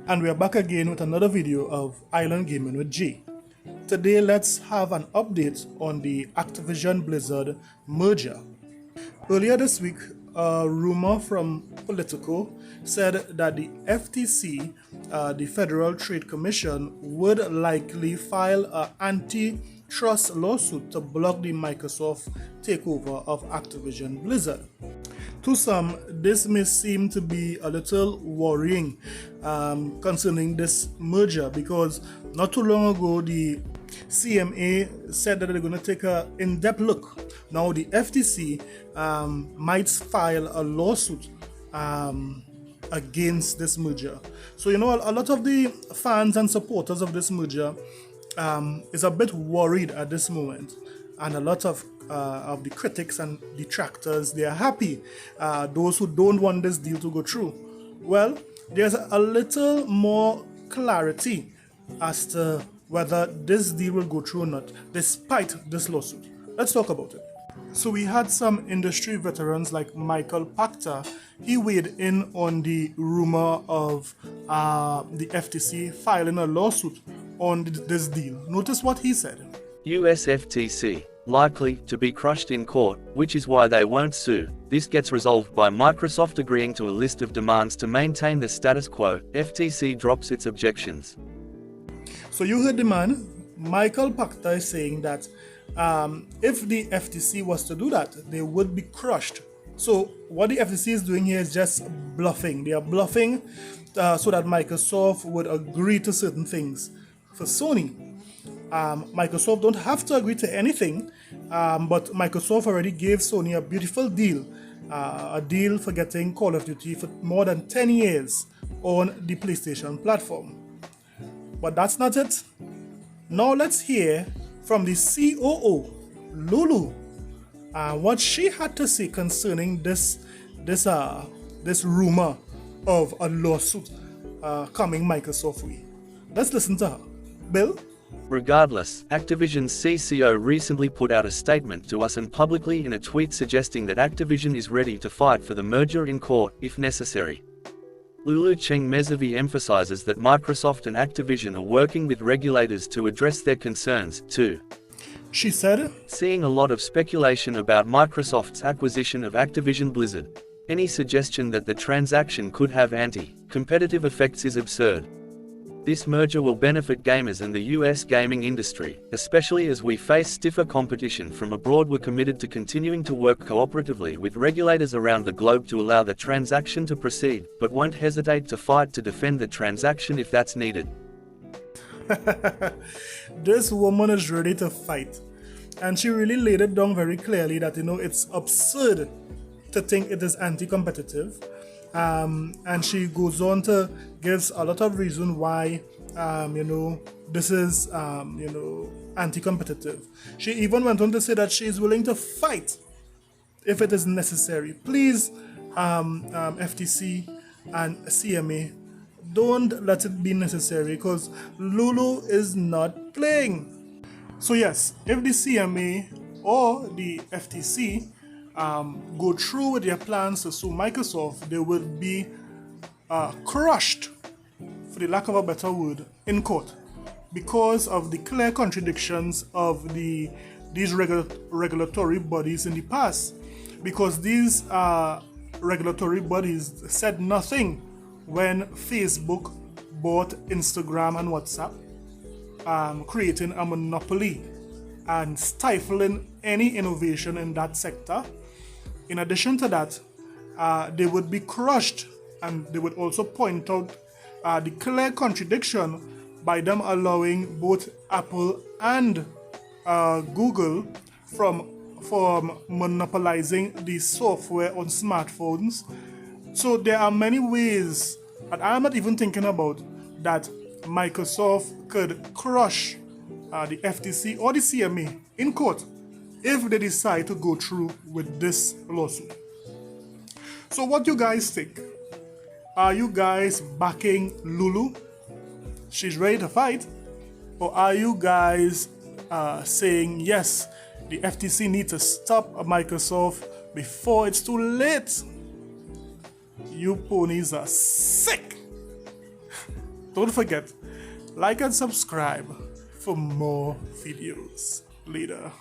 And we are back again with another video of Island Gaming with G. Today let's have an update on the Activision Blizzard merger. Earlier this week, a rumor from Politico said that the FTC, the Federal Trade Commission, would likely file an antitrust lawsuit to block the Microsoft takeover of Activision Blizzard. To some, this may seem to be a little worrying concerning this merger, because not too long ago the CMA said that they're going to take an in-depth look. Now the FTC might file a lawsuit against this merger. So, a lot of the fans and supporters of this merger is a bit worried at this moment. And a lot of the critics and detractors, they are happy. Those who don't want this deal to go through. Well, there's a little more clarity as to whether this deal will go through or not, despite this lawsuit. Let's talk about it. So we had some industry veterans like Michael Pachter. He weighed in on the rumor of the FTC filing a lawsuit on this deal. Notice what he said. US FTC, likely to be crushed in court, which is why they won't sue. This gets resolved by Microsoft agreeing to a list of demands to maintain the status quo. FTC drops its objections. So you heard the man. Michael Pachter is saying that if the FTC was to do that, they would be crushed. So what the FTC is doing here is just bluffing. They are bluffing so that Microsoft would agree to certain things. For Sony, Microsoft don't have to agree to anything, but Microsoft already gave Sony a beautiful deal, a deal for getting Call of Duty for more than 10 years on the PlayStation platform. But that's not it. Now let's hear from the COO, Lulu, what she had to say concerning this rumor of a lawsuit coming Microsoft way. Let's listen to her. Bill? Regardless, Activision's CCO recently put out a statement to us and publicly in a tweet suggesting that Activision is ready to fight for the merger in court, if necessary. Lulu Cheng Mezavi emphasizes that Microsoft and Activision are working with regulators to address their concerns, too. She said, "Seeing a lot of speculation about Microsoft's acquisition of Activision Blizzard. Any suggestion that the transaction could have anti-competitive effects is absurd. This merger will benefit gamers and the US gaming industry, especially as we face stiffer competition from abroad. We're committed to continuing to work cooperatively with regulators around the globe to allow the transaction to proceed, but won't hesitate to fight to defend the transaction if that's needed." This woman is ready to fight. And she really laid it down very clearly that, it's absurd to think it is anti-competitive. And she goes on to gives a lot of reason why this is anti-competitive. She even went on to say that she is willing to fight if it is necessary. Please, FTC and CMA, don't let it be necessary, because Lulu is not playing. So yes, if the CMA or the FTC go through with their plans to sue Microsoft, they will be crushed, for the lack of a better word, in court, because of the clear contradictions of these regulatory bodies in the past. Because these regulatory bodies said nothing when Facebook bought Instagram and WhatsApp, creating a monopoly and stifling any innovation in that sector. In addition to that, they would be crushed, and they would also point out the clear contradiction by them allowing both Apple and Google from monopolizing the software on smartphones. So there are many ways, and I'm not even thinking about, that Microsoft could crush the FTC or the CMA in court if they decide to go through with this lawsuit. So what do you guys think? Are you guys backing Lulu? She's ready to fight? Or are you guys saying, yes, the FTC needs to stop Microsoft before it's too late? You ponies are sick. don't forget, like and subscribe for more videos later.